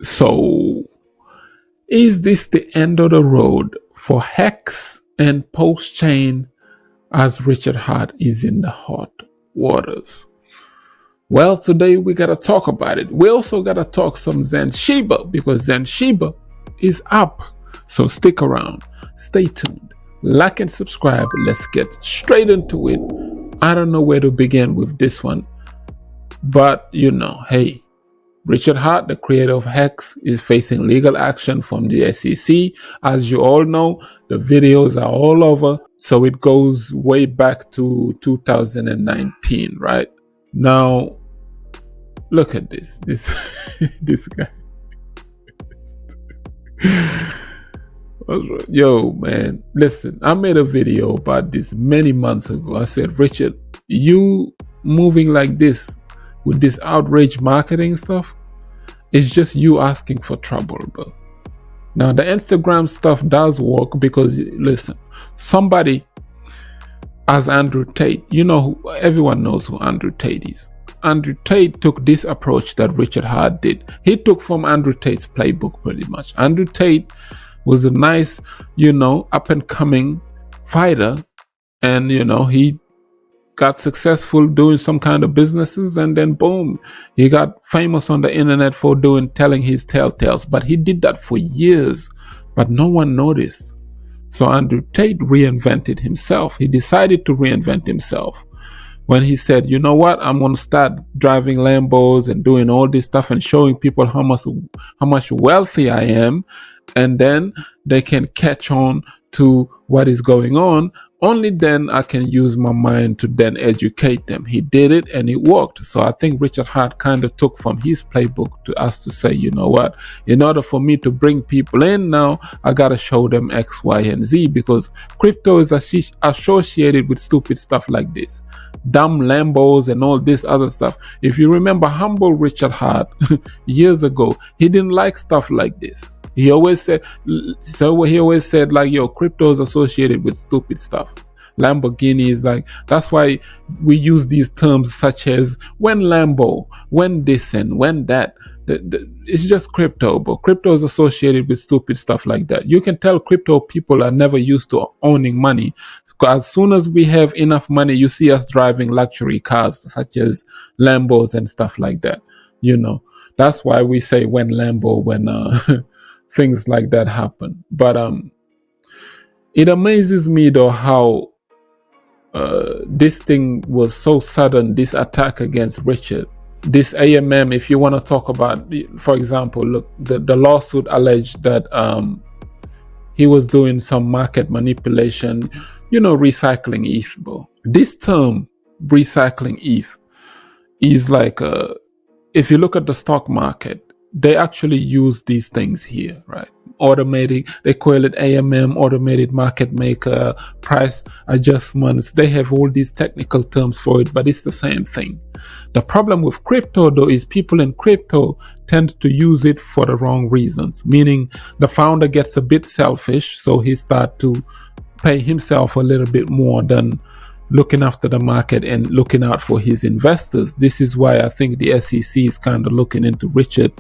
So, is this the end of the road for HEX and PulseChain as Richard Hart is in the hot waters? Well, today we gotta talk about it. We also gotta talk some Zen Shiba because Zen Shiba is up. So stick around, stay tuned, like and subscribe. Let's get straight into it. I don't know where to begin with this one, but hey, Richard Hart, the creator of HEX, is facing legal action from the SEC. As you all know, the videos are all over. So it goes way back to 2019, right? Now, look at this this guy. Yo, man, listen, I made a video about this many months ago. I said, Richard, you moving like this with this outrage marketing stuff, it's just you asking for trouble, bro. Now, the Instagram stuff does work because, listen, somebody as Andrew Tate, everyone knows who Andrew Tate is. Andrew Tate took this approach that Richard Hart did. He took from Andrew Tate's playbook pretty much. Andrew Tate was a nice, up and coming fighter. And, he got successful doing some kind of businesses, and then boom, he got famous on the internet for telling his telltales. But he did that for years, but no one noticed. So Andrew Tate reinvented himself. He decided to reinvent himself when he said, you know what, I'm going to start driving Lambos and doing all this stuff and showing people how much wealthy I am, and then they can catch on to what is going on. Only then I can use my mind to then educate them. He did it and it worked. So I think Richard Hart kind of took from his playbook to us to say, you know what, in order for me to bring people in now, I got to show them X, Y, and Z, because crypto is associated with stupid stuff like this. Dumb Lambos and all this other stuff. If you remember humble Richard Hart years ago, he didn't like stuff like this. He always said, like, yo, crypto is associated with stupid stuff. Lamborghini is like, that's why we use these terms such as when Lambo, when this and when that. It's just crypto, but crypto is associated with stupid stuff like that. You can tell crypto people are never used to owning money. As soon as we have enough money, you see us driving luxury cars such as Lambos and stuff like that. That's why we say when Lambo, when things like that happen. But it amazes me though how this thing was so sudden, this attack against Richard. This AMM, if you want to talk about, for example, look, the lawsuit alleged that he was doing some market manipulation, recycling ETH, bro. This term, recycling ETH, is like, if you look at the stock market, they actually use these things here, right? Automatic, they call it AMM, automated market maker, price adjustments. They have all these technical terms for it, but it's the same thing. The problem with crypto though is people in crypto tend to use it for the wrong reasons, meaning the founder gets a bit selfish, so he starts to pay himself a little bit more than looking after the market and looking out for his investors. This is why I think the SEC is kind of looking into Richard,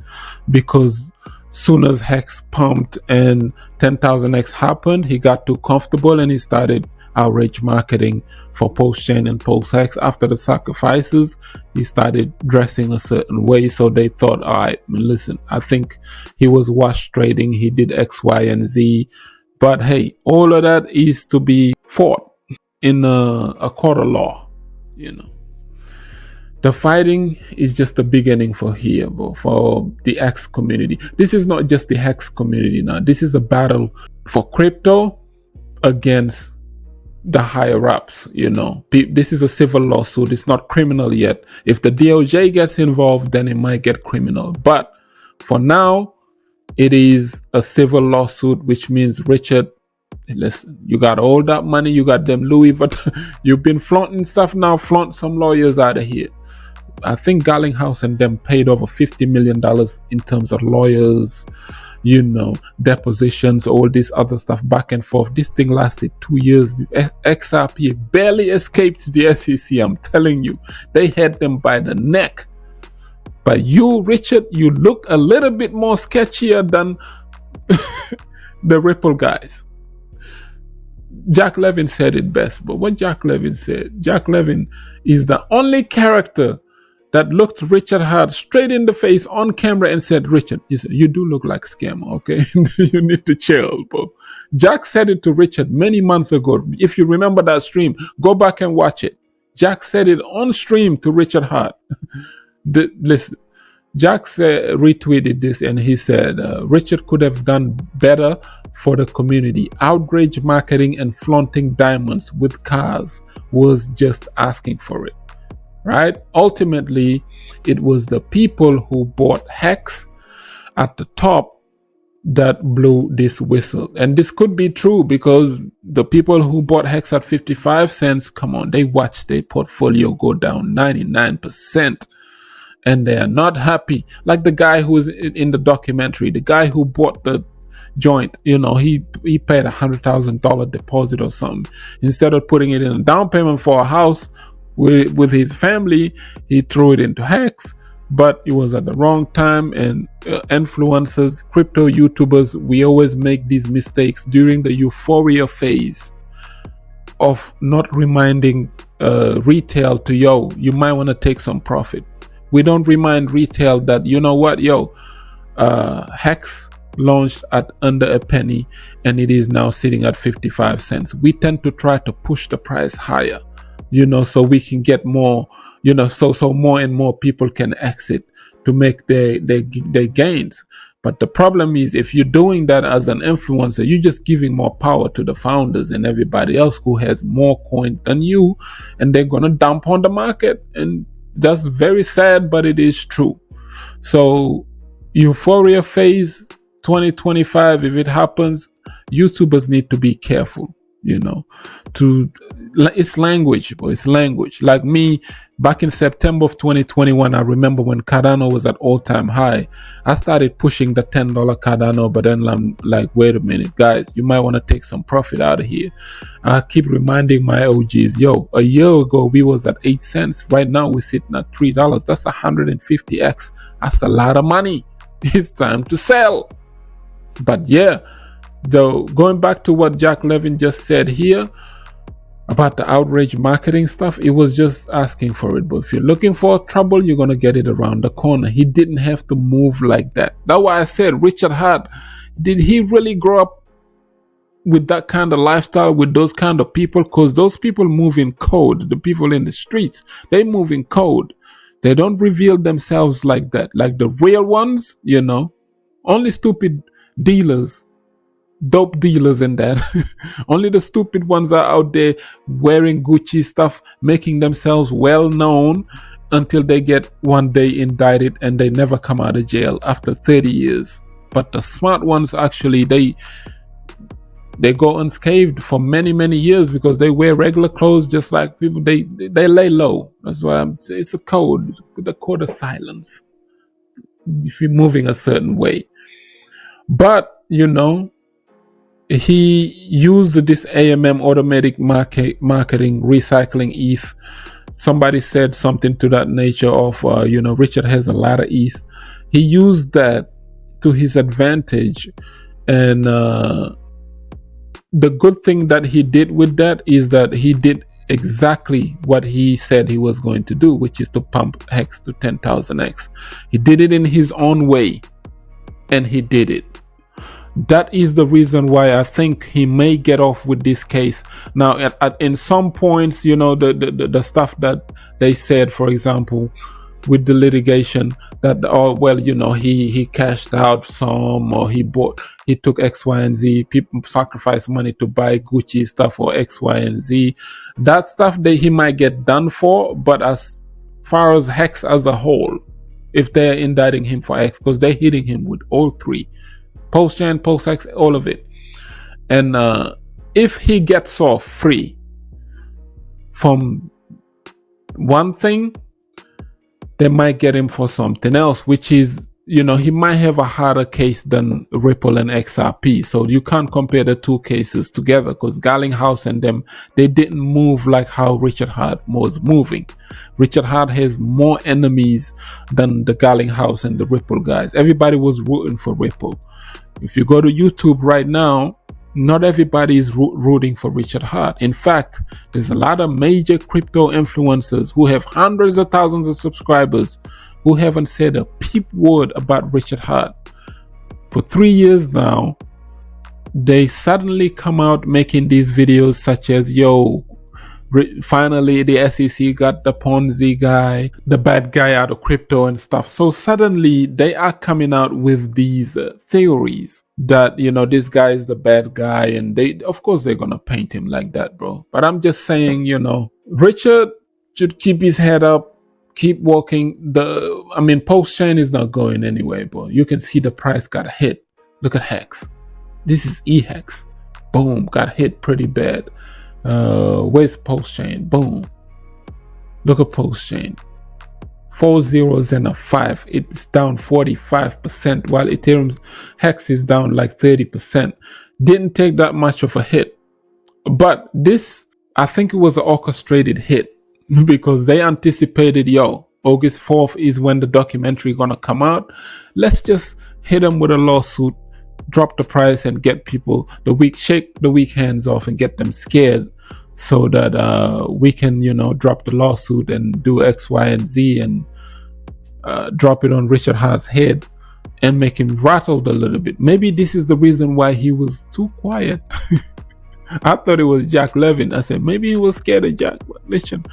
because soon as HEX pumped and 10,000X happened, he got too comfortable and he started outrage marketing for PulseChain and PulseX. After the sacrifices, he started dressing a certain way, so they thought, all right, listen, I think he was wash trading, he did X, Y, and Z. But hey, all of that is to be fought in a court of law. The fighting is just the beginning for here, bro, for the HEX community. This is not just the HEX community now. This is a battle for crypto against the higher ups. This is a civil lawsuit. It's not criminal yet. If the DOJ gets involved, then it might get criminal. But for now, it is a civil lawsuit, which means Richard, listen, you got all that money, you got them Louis Vuitton, you've been flaunting stuff now, flaunt some lawyers out of here. I think Garlinghouse and them paid over $50 million in terms of lawyers, depositions, all this other stuff back and forth. This thing lasted 2 years. XRP barely escaped the SEC. I'm telling you, they had them by the neck. But you, Richard, you look a little bit more sketchier than the Ripple guys. Jack Levin said it best, but what Jack Levin said, Jack Levin is the only character that looked Richard Hart straight in the face on camera and said, Richard, you do look like a scammer, okay? You need to chill, bro. Jack said it to Richard many months ago. If you remember that stream, go back and watch it. Jack said it on stream to Richard Hart. Listen, Jack retweeted this and he said, Richard could have done better for the community. Outrage marketing and flaunting diamonds with cars was just asking for it, right? Ultimately, it was the people who bought HEX at the top that blew this whistle. And this could be true because the people who bought HEX at 55 cents, come on, they watched their portfolio go down 99%. And they are not happy. Like the guy who was in the documentary, the guy who bought the joint, he paid $100,000 deposit or something. Instead of putting it in a down payment for a house with his family, he threw it into HEX, but it was at the wrong time. And influencers, crypto YouTubers, we always make these mistakes during the euphoria phase of not reminding retail to, you might want to take some profit. We don't remind retail that, HEX launched at under a penny and it is now sitting at 55 cents. We tend to try to push the price higher, so we can get more, so more and more people can exit to make their gains. But the problem is, if you're doing that as an influencer, you're just giving more power to the founders and everybody else who has more coin than you, and they're going to dump on the market. And that's very sad, but it is true. So euphoria phase 2025, if it happens, YouTubers need to be careful, it's language, boy. It's language. Like me, back in September of 2021, I remember when Cardano was at all-time high, I started pushing the $10 Cardano, but then I'm like, wait a minute, guys, you might want to take some profit out of here. I keep reminding my OGs, a year ago, we was at 8 cents. Right now, we're sitting at $3. That's 150x. That's a lot of money. It's time to sell. But yeah, though, going back to what Jack Levin just said here about the outrage marketing stuff, it was just asking for it. But if you're looking for trouble, you're going to get it around the corner. He didn't have to move like that. That's why I said, Richard Hart, did he really grow up with that kind of lifestyle, with those kind of people? Because those people move in code. The people in the streets, they move in code. They don't reveal themselves like that. Like the real ones, only stupid dealers, dope dealers and that. Only the stupid ones are out there wearing Gucci stuff, making themselves well known until they get one day indicted and they never come out of jail after 30 years. But the smart ones, actually, they go unscathed for many, many years because they wear regular clothes just like people. They lay low. That's what I'm saying. It's a code, the code of silence, if you're moving a certain way. But, he used this AMM, automatic marketing, recycling ETH. Somebody said something to that nature of, Richard has a lot of ETH. He used that to his advantage. And the good thing that he did with that is that he did exactly what he said he was going to do, which is to pump HEX to 10,000x. He did it in his own way, and he did it. That is the reason why I think he may get off with this case. Now, in some points, the stuff that they said, for example, with the litigation, that, he cashed out some, or he took X, Y, and Z. People sacrifice money to buy Gucci stuff or X, Y, and Z. That stuff that he might get done for, but as far as HEX as a whole, if they're indicting him for X, because they're hitting him with all three. PulseChain, PulseX, all of it. And if he gets off free from one thing, they might get him for something else, which is he might have a harder case than Ripple and XRP. So you can't compare the two cases together, because Garlinghouse and them, they didn't move like how Richard Hart was moving. Richard Hart has more enemies than the Garlinghouse and the Ripple guys. Everybody was rooting for Ripple. If you go to YouTube right now, not everybody is rooting for Richard Hart. In fact, there's a lot of major crypto influencers who have hundreds of thousands of subscribers who haven't said a peep word about Richard Hart. For 3 years now, they suddenly come out making these videos such as, finally the SEC got the Ponzi guy, the bad guy out of crypto and stuff. So suddenly they are coming out with these theories that, this guy is the bad guy, and of course they're going to paint him like that, bro. But I'm just saying, Richard should keep his head up, keep walking. PulseChain is not going anywhere, bro. You can see the price got hit. Look at HEX. This is HEX. Boom, got hit pretty bad. Where's PulseChain? Boom. Look at PulseChain. 4 zeros and a 5. It's down 45%, while Ethereum's HEX is down like 30%. Didn't take that much of a hit. But this, I think it was an orchestrated hit, because they anticipated, August 4th is when the documentary gonna come out. Let's just hit them with a lawsuit, drop the price, and get people shake the weak hands off and get them scared, so that we can, drop the lawsuit and do X, Y, and Z, and drop it on Richard Hart's head and make him rattled a little bit. Maybe this is the reason why he was too quiet. I thought it was Jack Levin. I said maybe he was scared of Jack. Listen.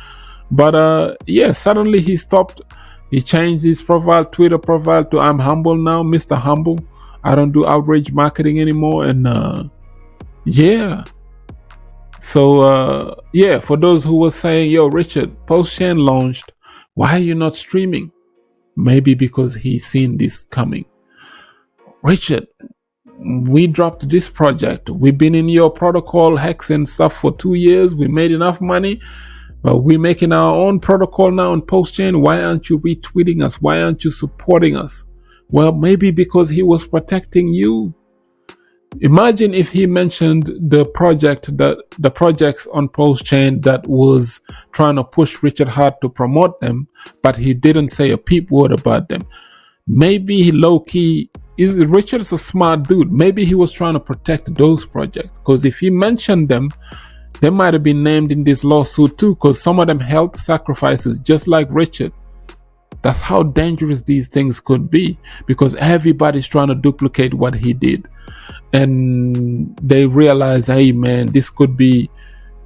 But suddenly he stopped. He changed his Twitter profile to "I'm humble now, Mr. Humble. I don't do outrage marketing anymore." And So for those who were saying, Richard, PulseChain launched, why are you not streaming? Maybe because he's seen this coming. Richard, we dropped this project. We've been in your protocol, HEX and stuff, for 2 years. We made enough money. But we're making our own protocol now on PulseChain. Why aren't you retweeting us? Why aren't you supporting us? Well, maybe because he was protecting you. Imagine if he mentioned the projects on PulseChain that was trying to push Richard Hart to promote them, but he didn't say a peep word about them. Maybe low-key, Richard's a smart dude. Maybe he was trying to protect those projects, because if he mentioned them, they might have been named in this lawsuit too, because some of them held sacrifices just like Richard. That's how dangerous these things could be, because everybody's trying to duplicate what he did. And they realize, hey man, this could be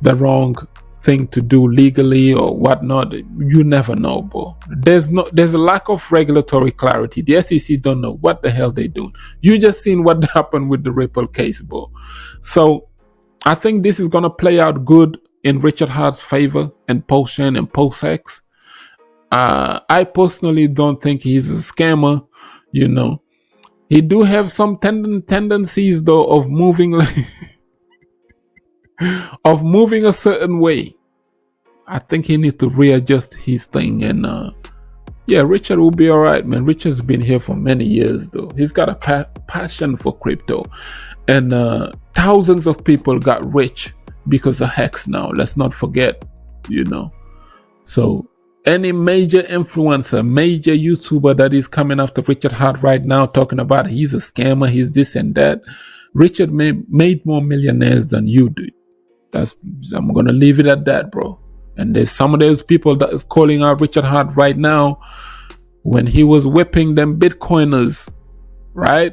the wrong thing to do legally or whatnot. You never know, bro. There's a lack of regulatory clarity. The SEC don't know what the hell they do. You just seen what happened with the Ripple case, bro. So I think this is going to play out good in Richard Hart's favor and PulseChain and PulseX. I personally don't think he's a scammer. He do have some tendencies though of moving a certain way. I think he needs to readjust his thing, and Richard will be all right, man. Richard's been here for many years though. He's got a passion for crypto, and thousands of people got rich because of HEX now. Let's not forget, So any major influencer, major YouTuber that is coming after Richard Hart right now, talking about he's a scammer, he's this and that, Richard made more millionaires than you did. I'm gonna leave it at that, bro. And there's some of those people that is calling out Richard Hart right now when he was whipping them Bitcoiners, right?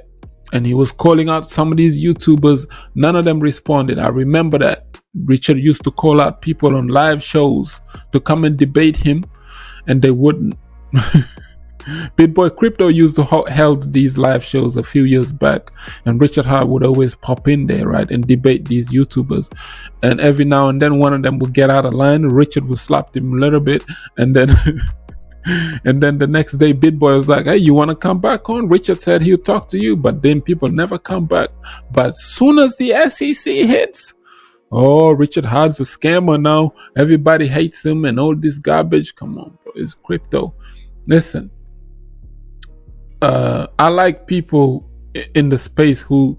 And he was calling out some of these YouTubers. None of them responded. I remember that. Richard used to call out people on live shows to come and debate him, and they wouldn't. BitBoy Crypto used to held these live shows a few years back, and Richard Hart would always pop in there, right, and debate these YouTubers. And every now and then one of them would get out of line. Richard would slap him a little bit, and then and then the next day BitBoy was like, hey, you want to come back on? Richard said he'll talk to you, but then people never come back. But soon as the SEC hits, Richard Hart's a scammer now. Everybody hates him and all this garbage. Come on, bro. It's crypto. Listen, I like people in the space who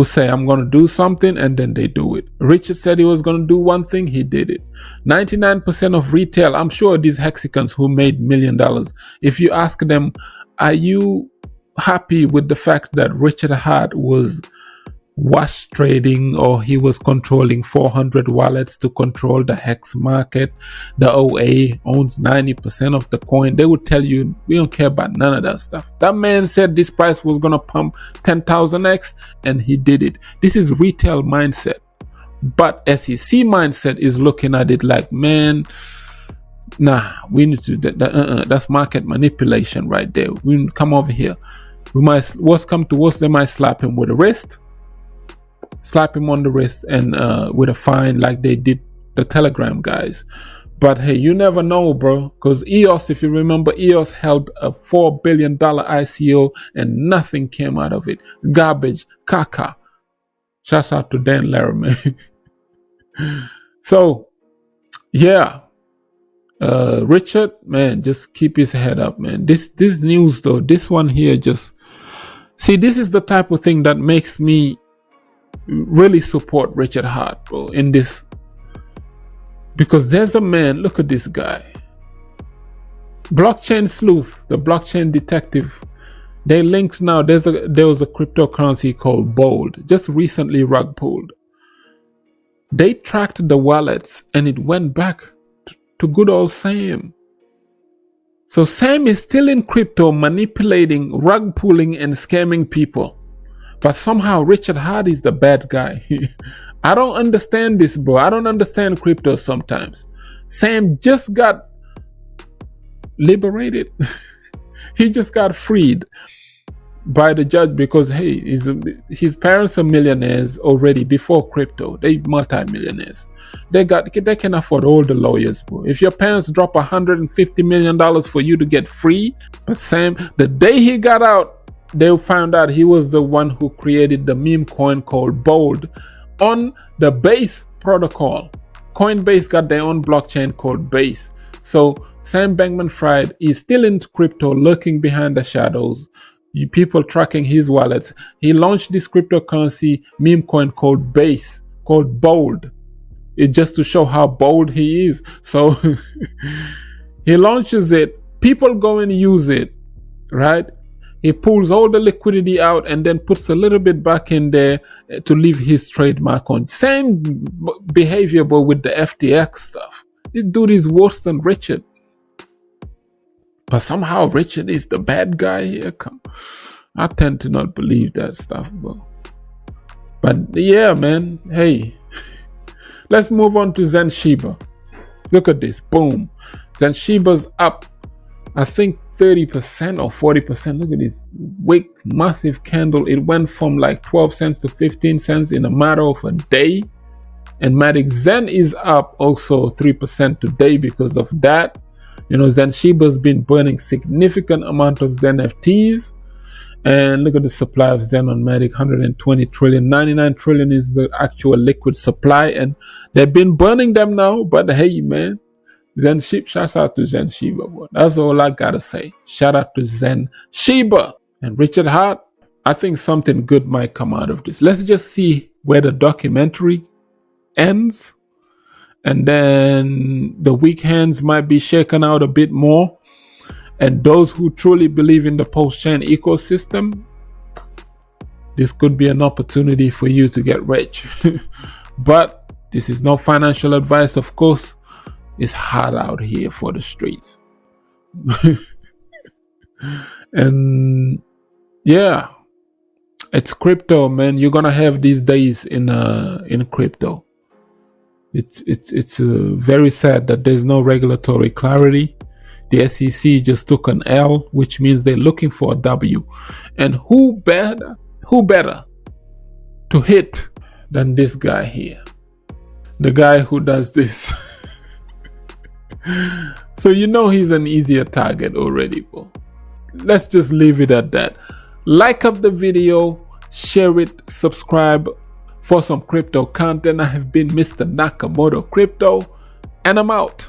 say, I'm going to do something, and then they do it. Richard said he was going to do one thing, he did it. 99% of retail, I'm sure these Hexicans who made $1 million, if you ask them, are you happy with the fact that Richard Hart was wash trading, or he was controlling 400 wallets to control the Hex market? The OA owns 90% of the coin. They would tell you, we don't care about none of that stuff. That man said this price was going to pump 10,000x, and he did it. This is retail mindset. But SEC mindset is looking at it like, man, nah, we need to, that's market manipulation right there. We need to come over here. We might, worst come to worst, they might slap him with a wrist. Slap him on the wrist and with a fine like they did the Telegram guys. But hey, you never know, bro, because EOS, if you remember, EOS held a $4 billion ICO and nothing came out of it. Garbage, caca. Shouts out to Dan Larryman. So yeah, Richard, man, just keep his head up, man. This news though, this one here, just see, this is the type of thing that makes me really support Richard Hart, bro, in this, because there's a man, look at this guy, blockchain sleuth, the blockchain detective. They linked now. There was a cryptocurrency called Bold, just recently rug pulled. They tracked the wallets and it went back to good old Sam. So Sam is still in crypto, manipulating, rug pulling, and scamming people. But somehow Richard Hart is the bad guy. I don't understand this, bro. I don't understand crypto sometimes. Sam just got liberated. He just got freed by the judge because, hey, his parents are millionaires already before crypto. They multi-millionaires. They can afford all the lawyers, bro. If your parents drop $150 million for you to get free, but Sam, the day he got out, they found out he was the one who created the meme coin called Bold on the Base protocol. Coinbase got their own blockchain called Base. So Sam Bankman-Fried is still in crypto, lurking behind the shadows. You people tracking his wallets. He launched this cryptocurrency meme coin called Base, called Bold. It's just to show how bold he is. So he launches it. People go and use it, right? He pulls all the liquidity out and then puts a little bit back in there to leave his trademark on. Same behavior, but with the FTX stuff. This dude is worse than Richard. But somehow Richard is the bad guy here. I tend to not believe that stuff, bro. But yeah, man. Hey, let's move on to Zen Shiba. Look at this. Boom. Zen Shiba's up, I think, 30% or 40%. Look at this wick, massive candle. It went from like 12 cents to 15 cents in a matter of a day. And Matic Zen is up also 3% today because of that. You know, Zen Shiba's been burning significant amount of Zen FTs. And look at the supply of Zen on Matic, 120 trillion. 99 trillion is the actual liquid supply. And they've been burning them now. But hey, man. Zen Shiba, shout out to Zen Shiba, boy. That's all I gotta say. Shout out to Zen Shiba. And Richard Hart, I think something good might come out of this. Let's just see where the documentary ends. And then the weak hands might be shaken out a bit more. And those who truly believe in the PulseChain ecosystem, this could be an opportunity for you to get rich. But this is no financial advice, of course. It's hard out here for the streets. And yeah, it's crypto, man. You're gonna have these days in crypto. It's very sad that there's no regulatory clarity. The SEC just took an L, which means they're looking for a W. And who better to hit than this guy here? The guy who does this. So you know he's an easier target already, bro. Let's just leave it at that. Like up the video, share it, subscribe for some crypto content. I have been Mr. Nakamoto Crypto, and I'm out.